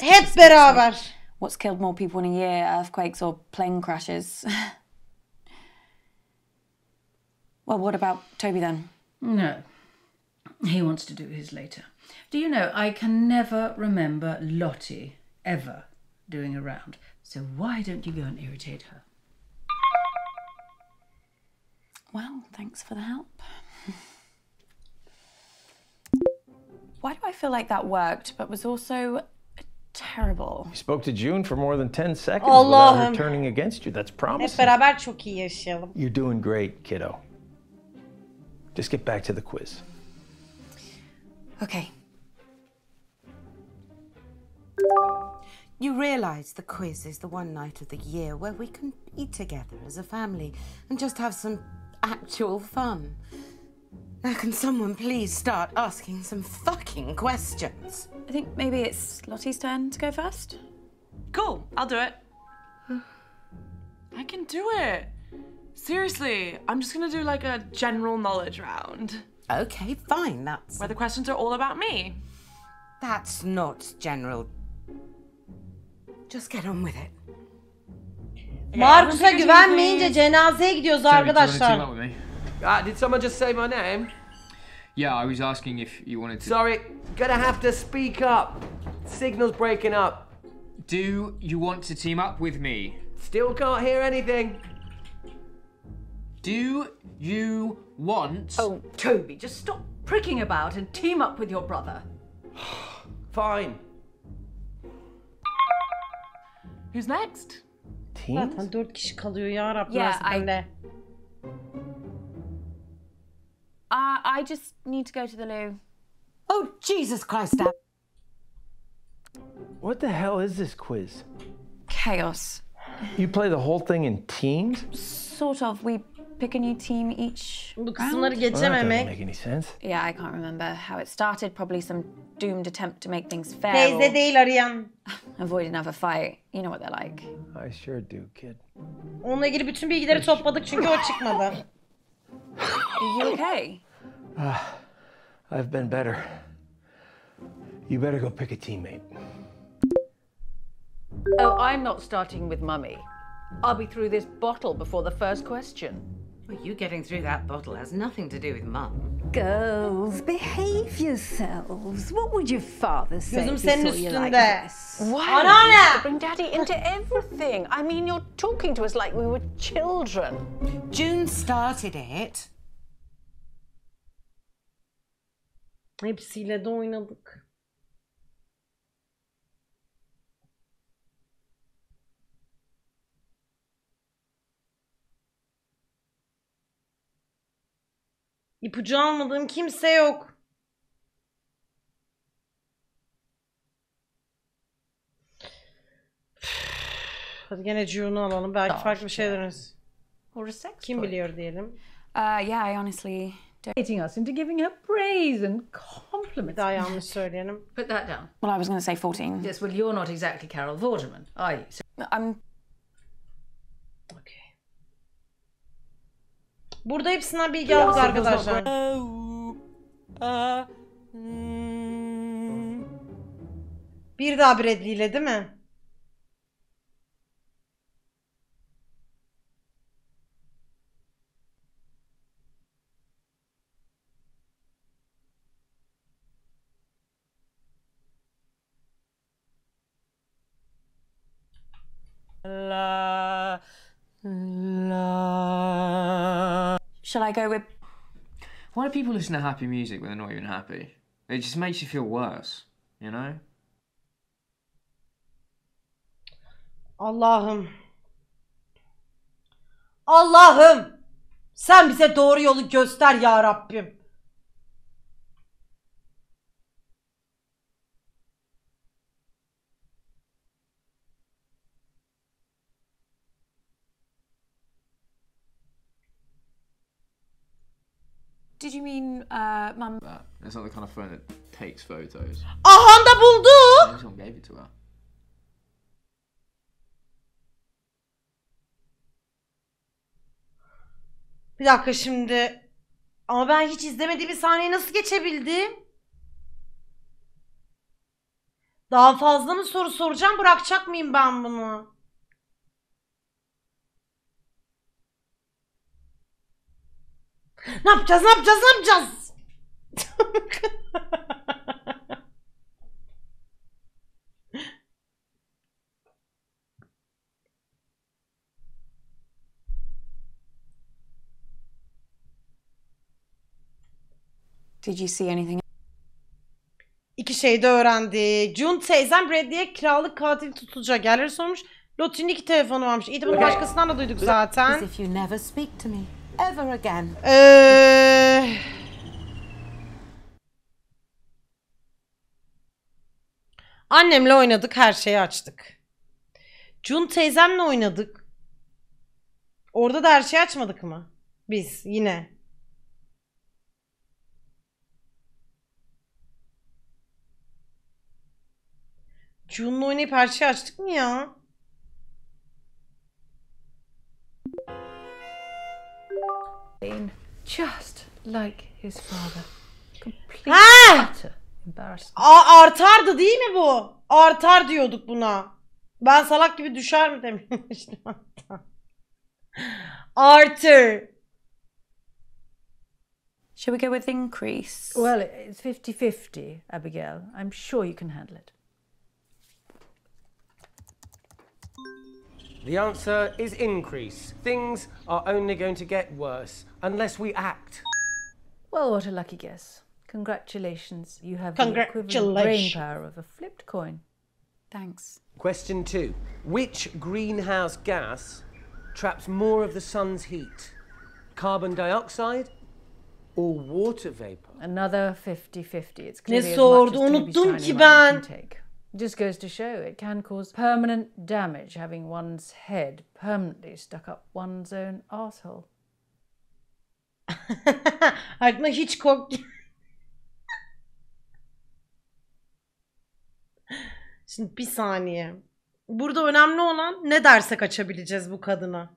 Hep beraber. What's killed more people in a year, earthquakes or plane crashes? Well, what about Toby then? No. He wants to do his later. Do you know, I can never remember Lottie ever doing a round. So why don't you go and irritate her? Well, thanks for the help. Why do I feel like that worked, but was also a terrible. You spoke to June for more than 10 seconds Allah'ım. without her turning against you. That's Hep promising. beraber çok iyi yaşayalım. You're doing great, kiddo. Just get back to the quiz. Okay. You realise the quiz is the one night of the year where we can be together as a family and just have some actual fun. Now can someone please start asking some fucking questions? I think maybe it's Lottie's turn to go first. Cool, I'll do it. I can do it. Seriously, I'm just gonna do like a general knowledge round. Okay, fine, that's... Where the questions are all about me. That's not general. Just get on with it. Marcus'a güvenmeyince cenazeye gidiyoruz arkadaşlar. Did someone just say my name? Yeah, I was asking if you wanted to... Sorry, gonna have to speak up. Signal's breaking up. Do you want to team up with me? Still can't hear anything. Do you want... Oh, Toby, just stop pricking about and team up with your brother. Fine. Who's next? Zaten 4 kişi kalıyor ya Rabbim. Yeah, benle. I just need to go to the loo. Oh, Jesus Christ, Dad. What the hell is this quiz? Chaos. You play the whole thing in teams? Sort of. We pick a new team each Bu kısımları round. Well, that doesn't geçememek. make any sense. Yeah, I can't remember how it started. Probably some doomed attempt to make things fair. Teyze değil arayan. Avoid another fight. You know what they're like. I sure do, kid. Onunla ilgili bütün bilgileri topladık çünkü o çıkmadı. Are you okay? I've been better. You better go pick a teammate. Oh, I'm not starting with Mummy. I'll be through this bottle before the first question. Well, you getting through that bottle has nothing to do with Mum. Girls, behave yourselves. What would your father say Gözüm if he senin saw you like üstünde. this? Why Anneanne! bring Daddy into everything? I mean, you're talking to us like we were children. June started it. Hepsiyle de oynadık. İpucu almadığım kimse yok. Hadi gene June'u alalım. Belki farklı bir şey deriz. Or a sex Kim toy. biliyor diyelim. Yeah, I honestly don't. Getting us into giving her praise and Bir compliments. daha yanlış söyleyelim. Put that down. Well, I was going to say 14. Yes, well, you're not exactly Carol Vorderman, are you? So I'm. Okay. Burada hepsinden bilgi aldık arkadaşlar. Bir daha Bradley ile değil mi? Shall I go with? Why do people listen to happy music when they're not even happy? It just makes you feel worse, you know? Allah'ım. Allah'ım. Sen bize doğru yolu göster ya Rabbim. Did you mean, Mum? It's not the kind of phone that takes photos. Aha da buldu. Someone gave it to her. Bir dakika şimdi. Ama ben hiç izlemediğim bir sahneyi nasıl geçebildim? Daha fazla mı soru soracağım? Bırakacak mıyım ben bunu? Ne yapacağız? Ne yapacağız? Ne yapacağız? Did you see anything? şeyde öğrendik. June teyzem Bradley'e kiralık katil tutulacak yerleri sormuş. Lotte'nin 2 telefonu varmış. İyi de bunu başkasından da duyduk zaten. As if you never speak to me ever again. Annemle oynadık, her şeyi açtık. June teyzemle oynadık. Orada da her şeyi açmadık mı? Biz yine. June'la oynayıp her şeyi açtık mı ya? Just like his father. Complete utter embarrassment. Artardı değil mi bu? Artar diyorduk buna. Ben salak gibi düşer mi demiştim hatta. Arthur. Shall we go with increase? Well, it's 50-50, Abigail. I'm sure you can handle it. The answer is increase. Things are only going to get worse unless we act. Well, what a lucky guess. Congratulations. You have the equivalent brain power of a flipped coin. Thanks. Question 2. Which greenhouse gas traps more of the sun's heat? Carbon dioxide or water vapor? Another 50-50. It's Ne clearly sordu? as much as Unuttum Toby's ki tiny mind ben. can take. Just goes to show it can cause permanent damage having one's head permanently stuck up one's own arsehole. Aklıma hiç Şimdi bir saniye. Burada önemli olan ne dersek açabileceğiz bu kadına.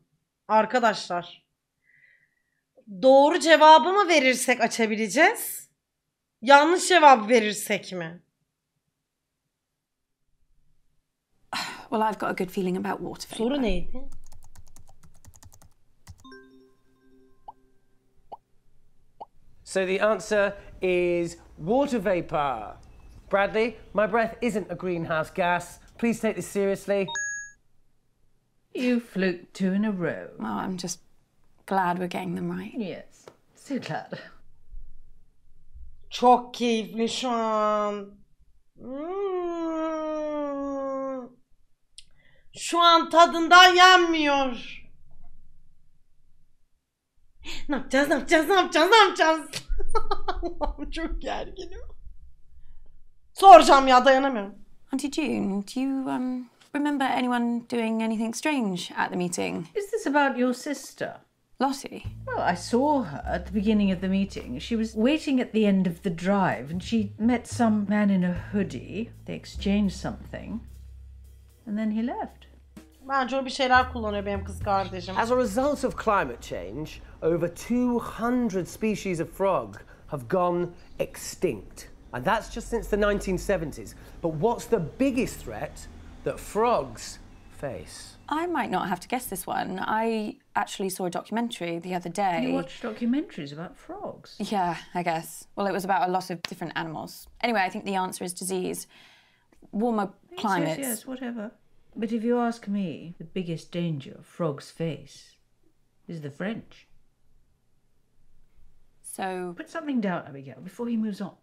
Arkadaşlar. Doğru cevabı mı verirsek açabileceğiz? Yanlış cevabı verirsek mi? Well, I've got a good feeling about water vapor. Soru neydi? So the answer is water vapor. Bradley, my breath isn't a greenhouse gas. Please take this seriously. You fluked 2 in a row. Oh, I'm just glad we're getting them right. Yes, so glad. Çok keyifli şu an. Şu an tadından yenmiyor. Ne yapacağız, ne yapacağız, ne yapacağız, ne yapacağız? Allah'ım çok gerginim. Soracağım ya, dayanamıyorum. Auntie June, do you remember anyone doing anything strange at the meeting? Is this about your sister? Lottie? Well, I saw her at the beginning of the meeting. She was waiting at the end of the drive and she met some man in a hoodie. They exchanged something and then he left. Bence o bir şeyler kullanıyor benim kız kardeşim. As a result of climate change, over 200 species of frog have gone extinct. And that's just since the 1970s. But what's the biggest threat that frogs face? I might not have to guess this one. I actually saw a documentary the other day. You watch documentaries about frogs? Yeah, I guess. Well, it was about a lot of different animals. Anyway, I think the answer is disease. Warmer climates. Yes, whatever. But if you ask me, the biggest danger frogs face is the French. So... Put something down, Abigail, before he moves on.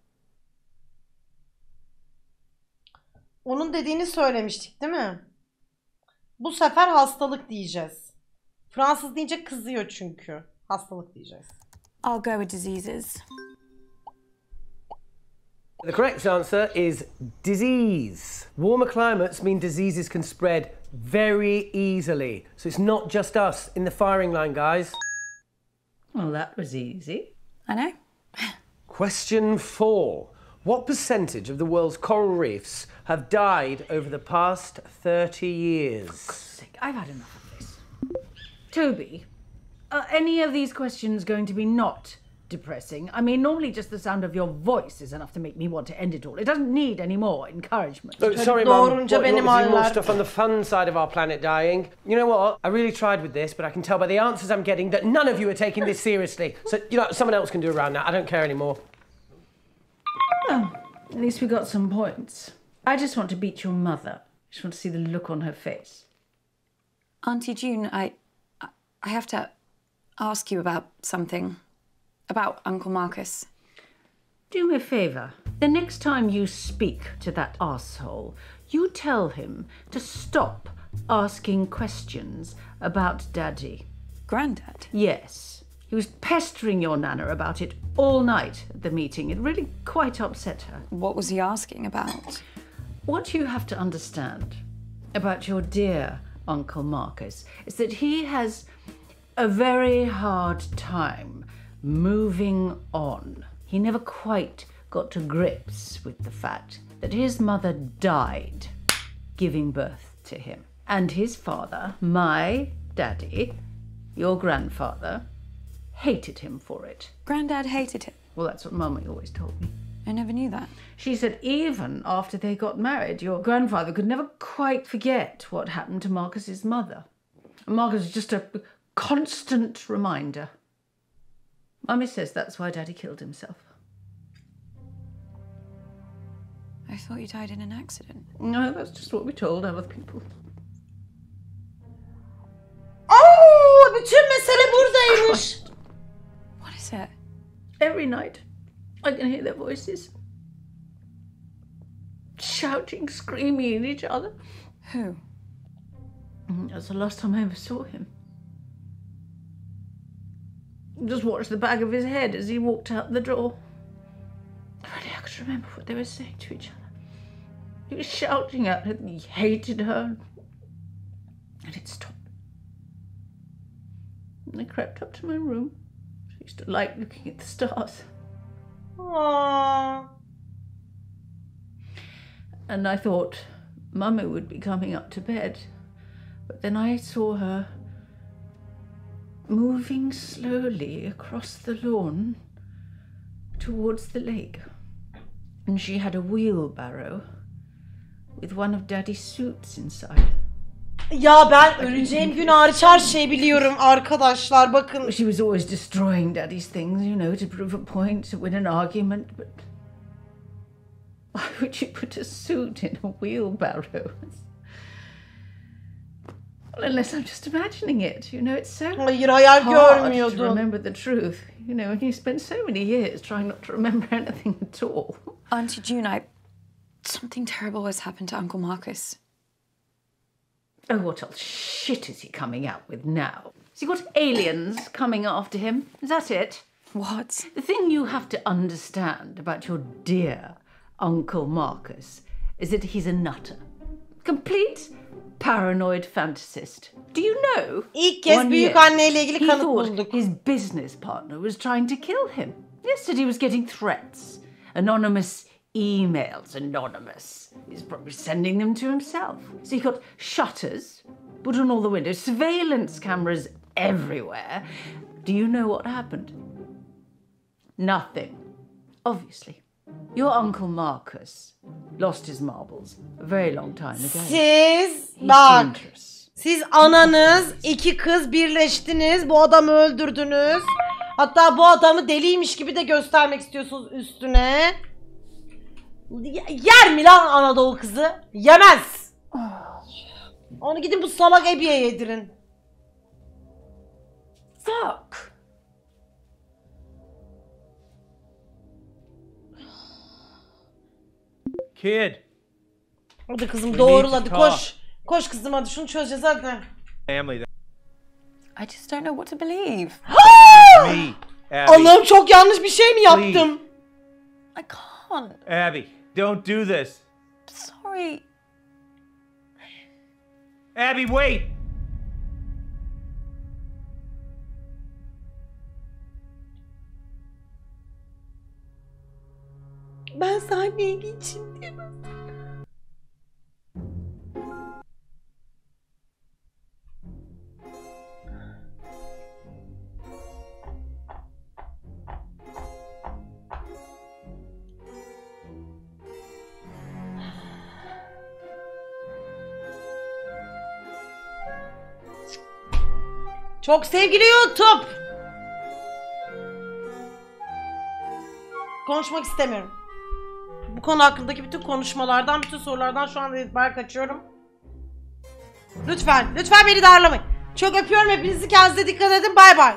Onun dediğini söylemiştik değil mi? Bu sefer hastalık diyeceğiz. Fransız deyince kızıyor çünkü. Hastalık diyeceğiz. I'll go with diseases. The correct answer is disease. Warmer climates mean diseases can spread very easily. So it's not just us in the firing line, guys. Well, that was easy. I know. Question 4. What percentage of the world's coral reefs have died over the past 30 years? For God's sake, I've had enough of this. Toby, are any of these questions going to be not depressing? I mean, normally just the sound of your voice is enough to make me want to end it all. It doesn't need any more encouragement. Look, sorry, Mum. What, you want me to do more stuff on the fun side of our planet dying? You know what? I really tried with this, but I can tell by the answers I'm getting that none of you are taking this seriously. So, you know, someone else can do around that. I don't care anymore. Well, at least we got some points. I just want to beat your mother. I just want to see the look on her face. Auntie June, I have to ask you about something. About Uncle Marcus. Do me a favour. The next time you speak to that asshole, you tell him to stop asking questions about Daddy. Granddad? Yes. He was pestering your Nana about it all night at the meeting. It really quite upset her. What was he asking about? What you have to understand about your dear Uncle Marcus is that he has a very hard time moving on. He never quite got to grips with the fact that his mother died giving birth to him. And his father, my daddy, your grandfather, hated him for it. Granddad hated him? Well, that's what Mummy always told me. I never knew that. She said even after they got married, your grandfather could never quite forget what happened to Marcus's mother. Marcus was just a constant reminder. Mummy says that's why Daddy killed himself. I thought you died in an accident. No, that's just what we told other people. Oh, bütün mesele buradaymış. What is it? Every night, I can hear their voices. Shouting, screaming at each other. Who? That's the last time I ever saw him. Just watched the back of his head as he walked out the door. If only I could remember what they were saying to each other. He was shouting at her that he hated her. And it stopped. And I crept up to my room. I used to like looking at the stars. Aww. And I thought Mummy would be coming up to bed. But then I saw her moving slowly across the lawn towards the lake. And she had a wheelbarrow with one of Daddy's suits inside. Ya ben öleceğim gün hariç her şeyi biliyorum arkadaşlar, bakın. She was always destroying Daddy's things, you know, to prove a point, to win an argument, but why would you put a suit in a wheelbarrow? Well, unless I'm just imagining it, you know, it's so Hayır, hayal hard to görmüyordum. remember the truth, you know, and you spend so many years trying not to remember anything at all. Auntie June, something terrible has happened to Uncle Marcus. Oh, what else shit is he coming out with now? Has he got aliens coming after him? Is that it? What? The thing you have to understand about your dear Uncle Marcus is that he's a nutter. Complete paranoid fantasist. Do you know? İlk kez büyük anneyle ilgili kanıt bulduk. His business partner was trying to kill him. Yesterday he was getting threats. Anonymous emails, anonymous. He's probably sending them to himself. So he got shutters put on all the windows, surveillance cameras everywhere. Do you know what happened? Nothing. Obviously. Your Uncle Marcus lost his marbles a very long time ago. Bak. Siz ananız, iki kız birleştiniz, bu adamı öldürdünüz. Hatta bu adamı deliymiş gibi de göstermek istiyorsunuz üstüne. Yer mi lan Anadolu kızı? Yemez. Onu gidin bu salak Ebi'ye yedirin. Fuck. Kid. Hadi kızım doğrul, hadi koş. Koş kızım, hadi şunu çözeceğiz hadi. Family. I just don't know what to believe. Allah'ım, çok yanlış bir şey mi yaptım? I can't. Abby, don't do this. Sorry. Abby, wait. Ben sahneye geçeyim diye mi? Çok sevgili YouTube. Konuşmak istemiyorum. Bu konu hakkındaki bütün konuşmalardan, bütün sorulardan şu anda itibaren kaçıyorum. Lütfen, lütfen beni darlamayın. Çok öpüyorum hepinizi. Kendinize dikkat edin. Bay bay.